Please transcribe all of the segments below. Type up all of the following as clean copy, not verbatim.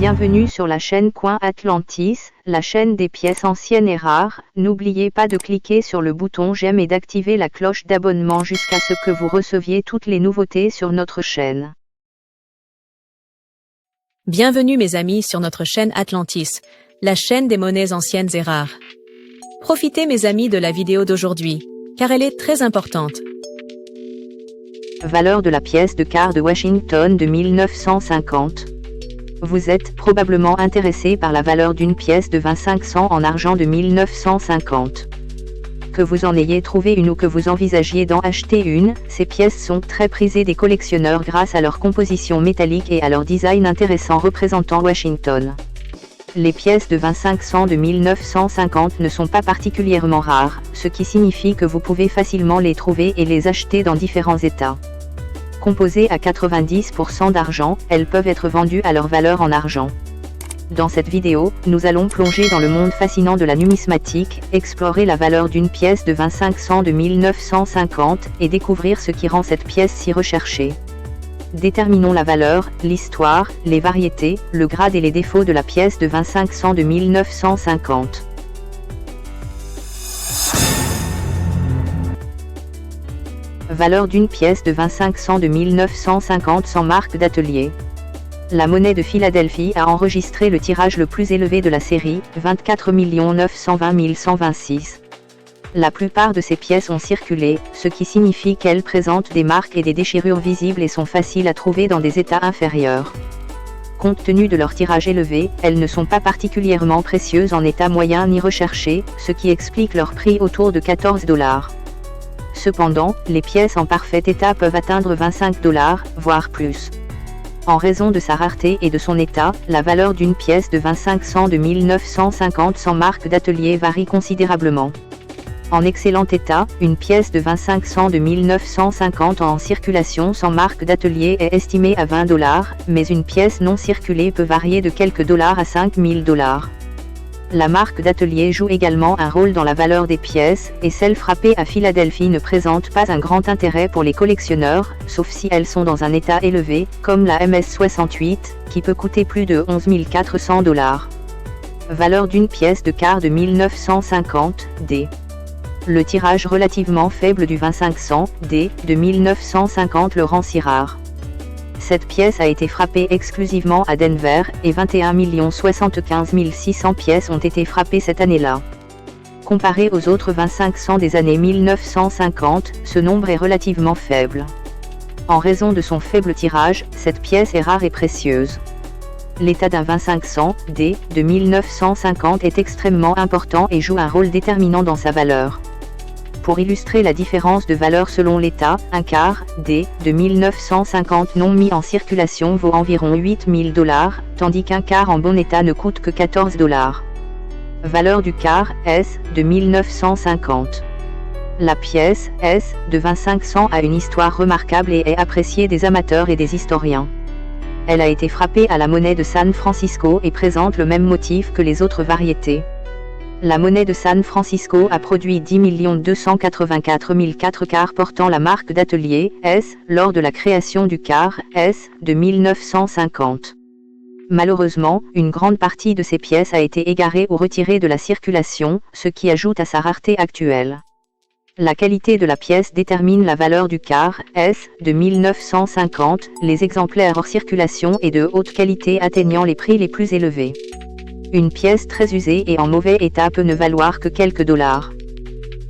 Bienvenue sur la chaîne Coin Atlantis, la chaîne des pièces anciennes et rares. N'oubliez pas de cliquer sur le bouton j'aime et d'activer la cloche d'abonnement jusqu'à ce que vous receviez toutes les nouveautés sur notre chaîne. Bienvenue mes amis sur notre chaîne Atlantis, la chaîne des monnaies anciennes et rares. Profitez mes amis de la vidéo d'aujourd'hui, car elle est très importante. Valeur de la pièce de quart de Washington de 1950. Vous êtes probablement intéressé par la valeur d'une pièce de 25 cents en argent de 1950. Que vous en ayez trouvé une ou que vous envisagiez d'en acheter une, ces pièces sont très prisées des collectionneurs grâce à leur composition métallique et à leur design intéressant représentant Washington. Les pièces de 25 cents de 1950 ne sont pas particulièrement rares, ce qui signifie que vous pouvez facilement les trouver et les acheter dans différents états. Composées à 90% d'argent, elles peuvent être vendues à leur valeur en argent. Dans cette vidéo, nous allons plonger dans le monde fascinant de la numismatique, explorer la valeur d'une pièce de 25 cents de 1950 et découvrir ce qui rend cette pièce si recherchée. Déterminons la valeur, l'histoire, les variétés, le grade et les défauts de la pièce de 25 cents de 1950. Valeur d'une pièce de 25 cents de 1950 sans marque d'atelier. La monnaie de Philadelphie a enregistré le tirage le plus élevé de la série, 24 920 126. La plupart de ces pièces ont circulé, ce qui signifie qu'elles présentent des marques et des déchirures visibles et sont faciles à trouver dans des états inférieurs. Compte tenu de leur tirage élevé, elles ne sont pas particulièrement précieuses en état moyen ni recherchées, ce qui explique leur prix autour de 14 $. Cependant, les pièces en parfait état peuvent atteindre 25 $, voire plus. En raison de sa rareté et de son état, la valeur d'une pièce de 25 cents de 1950 sans marque d'atelier varie considérablement. En excellent état, une pièce de 25 cents de 1950 en circulation sans marque d'atelier est estimée à 20 $, mais une pièce non circulée peut varier de quelques dollars à 5 000 $. La marque d'atelier joue également un rôle dans la valeur des pièces, et celles frappées à Philadelphie ne présentent pas un grand intérêt pour les collectionneurs, sauf si elles sont dans un état élevé, comme la MS-68, qui peut coûter plus de 11 400 $. Valeur d'une pièce de quart de 1950, D. Le tirage relativement faible du 25 cents, D, de 1950 le rend si rare. Cette pièce a été frappée exclusivement à Denver, et 21 075 600 pièces ont été frappées cette année-là. Comparé aux autres 25 cents des années 1950, ce nombre est relativement faible. En raison de son faible tirage, cette pièce est rare et précieuse. L'état d'un 25 cents, D, de 1950 est extrêmement important et joue un rôle déterminant dans sa valeur. Pour illustrer la différence de valeur selon l'état, un quart, D, de 1950 non mis en circulation vaut environ 8 000 $, tandis qu'un quart en bon état ne coûte que 14 $. Valeur du quart, S, de 1950. La pièce, S, de 25 cents a une histoire remarquable et est appréciée des amateurs et des historiens. Elle a été frappée à la monnaie de San Francisco et présente le même motif que les autres variétés. La monnaie de San Francisco a produit 10 284 004 quarts portant la marque d'atelier, S, lors de la création du quart, S, de 1950. Malheureusement, une grande partie de ces pièces a été égarée ou retirée de la circulation, ce qui ajoute à sa rareté actuelle. La qualité de la pièce détermine la valeur du quart, S, de 1950, les exemplaires hors circulation et de haute qualité atteignant les prix les plus élevés. Une pièce très usée et en mauvais état peut ne valoir que quelques dollars.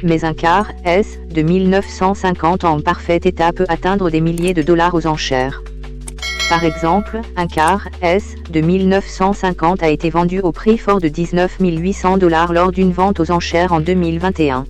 Mais un quart, S, de 1950 en parfait état peut atteindre des milliers de dollars aux enchères. Par exemple, un quart, S, de 1950 a été vendu au prix fort de 19 800 $ lors d'une vente aux enchères en 2021.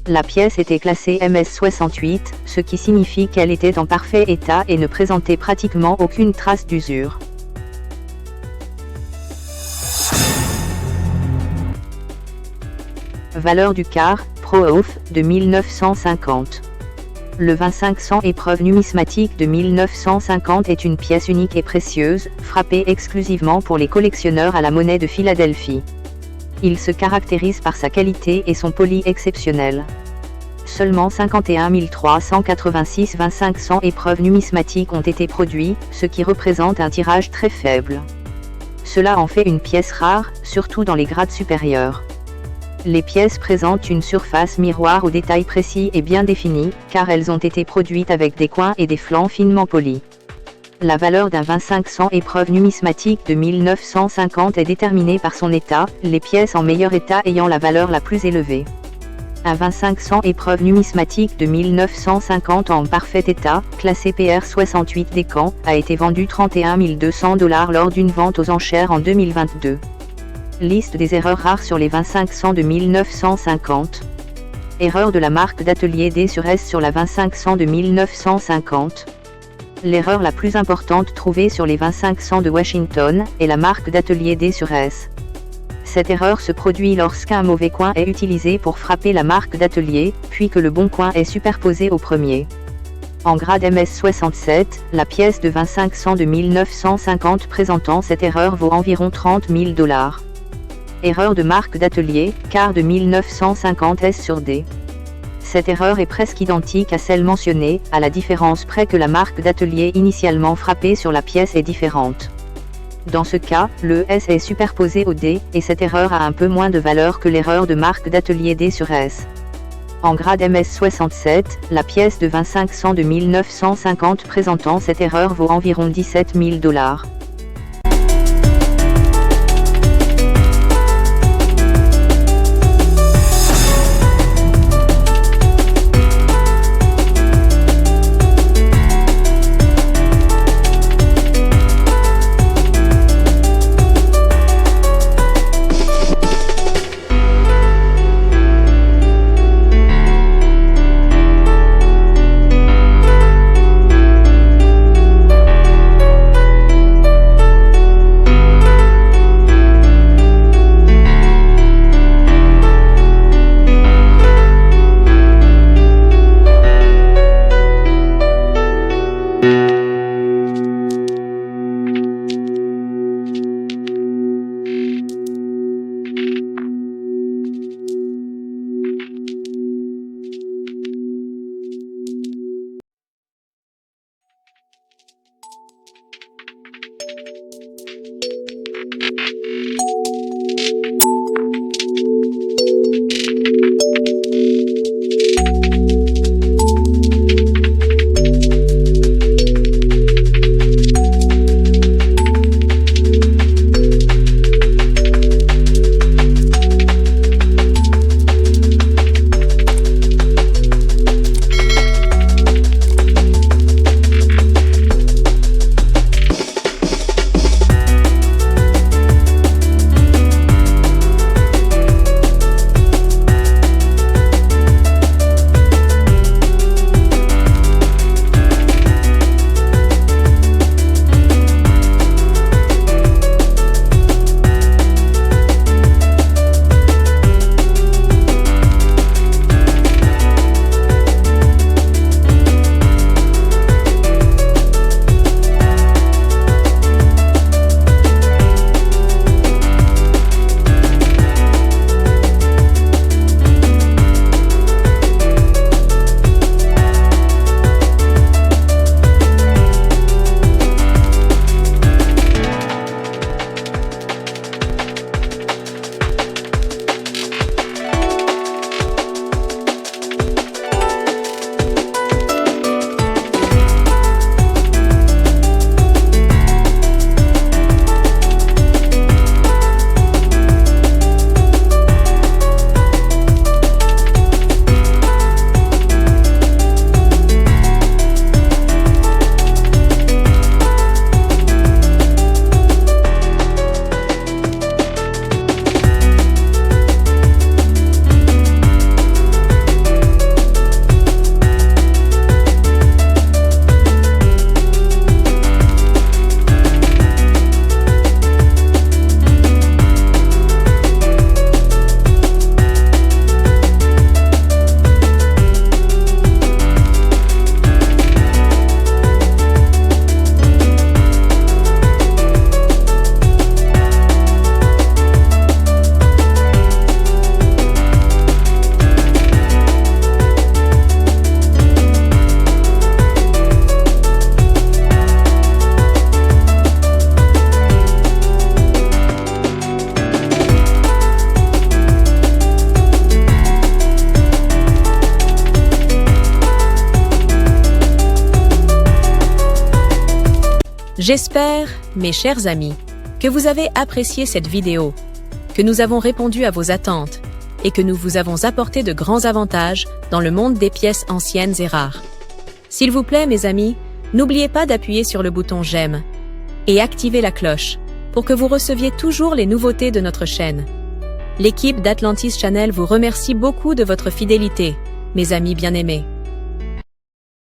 La pièce était classée MS-68, ce qui signifie qu'elle était en parfait état et ne présentait pratiquement aucune trace d'usure. Valeur du quart, Pro-Off, de 1950. Le 25 cents épreuve numismatique de 1950 est une pièce unique et précieuse, frappée exclusivement pour les collectionneurs à la monnaie de Philadelphie. Il se caractérise par sa qualité et son poli exceptionnel. Seulement 51 386 25 cents épreuves numismatiques ont été produites, ce qui représente un tirage très faible. Cela en fait une pièce rare, surtout dans les grades supérieurs. Les pièces présentent une surface miroir aux détails précis et bien définis, car elles ont été produites avec des coins et des flancs finement polis. La valeur d'un 2500 épreuve numismatique de 1950 est déterminée par son état, les pièces en meilleur état ayant la valeur la plus élevée. Un 2500 épreuve numismatique de 1950 en parfait état, classé PR68 Descamps, a été vendu 31 200 $ lors d'une vente aux enchères en 2022. Liste des erreurs rares sur les 2500 de 1950. Erreur de la marque d'atelier D sur S sur la 2500 de 1950. L'erreur la plus importante trouvée sur les 2500 de Washington est la marque d'atelier D sur S. Cette erreur se produit lorsqu'un mauvais coin est utilisé pour frapper la marque d'atelier, puis que le bon coin est superposé au premier. En grade MS67, la pièce de 2500 de 1950 présentant cette erreur vaut environ 30 000 $. Erreur de marque d'atelier, quart de 1950 S sur D. Cette erreur est presque identique à celle mentionnée, à la différence près que la marque d'atelier initialement frappée sur la pièce est différente. Dans ce cas, le S est superposé au D, et cette erreur a un peu moins de valeur que l'erreur de marque d'atelier D sur S. En grade MS67, la pièce de 2500 de 1950 présentant cette erreur vaut environ 17 000 $. J'espère, mes chers amis, que vous avez apprécié cette vidéo, que nous avons répondu à vos attentes et que nous vous avons apporté de grands avantages dans le monde des pièces anciennes et rares. S'il vous plaît, mes amis, n'oubliez pas d'appuyer sur le bouton j'aime et activer la cloche pour que vous receviez toujours les nouveautés de notre chaîne. L'équipe d'Atlantis Channel vous remercie beaucoup de votre fidélité, mes amis bien-aimés.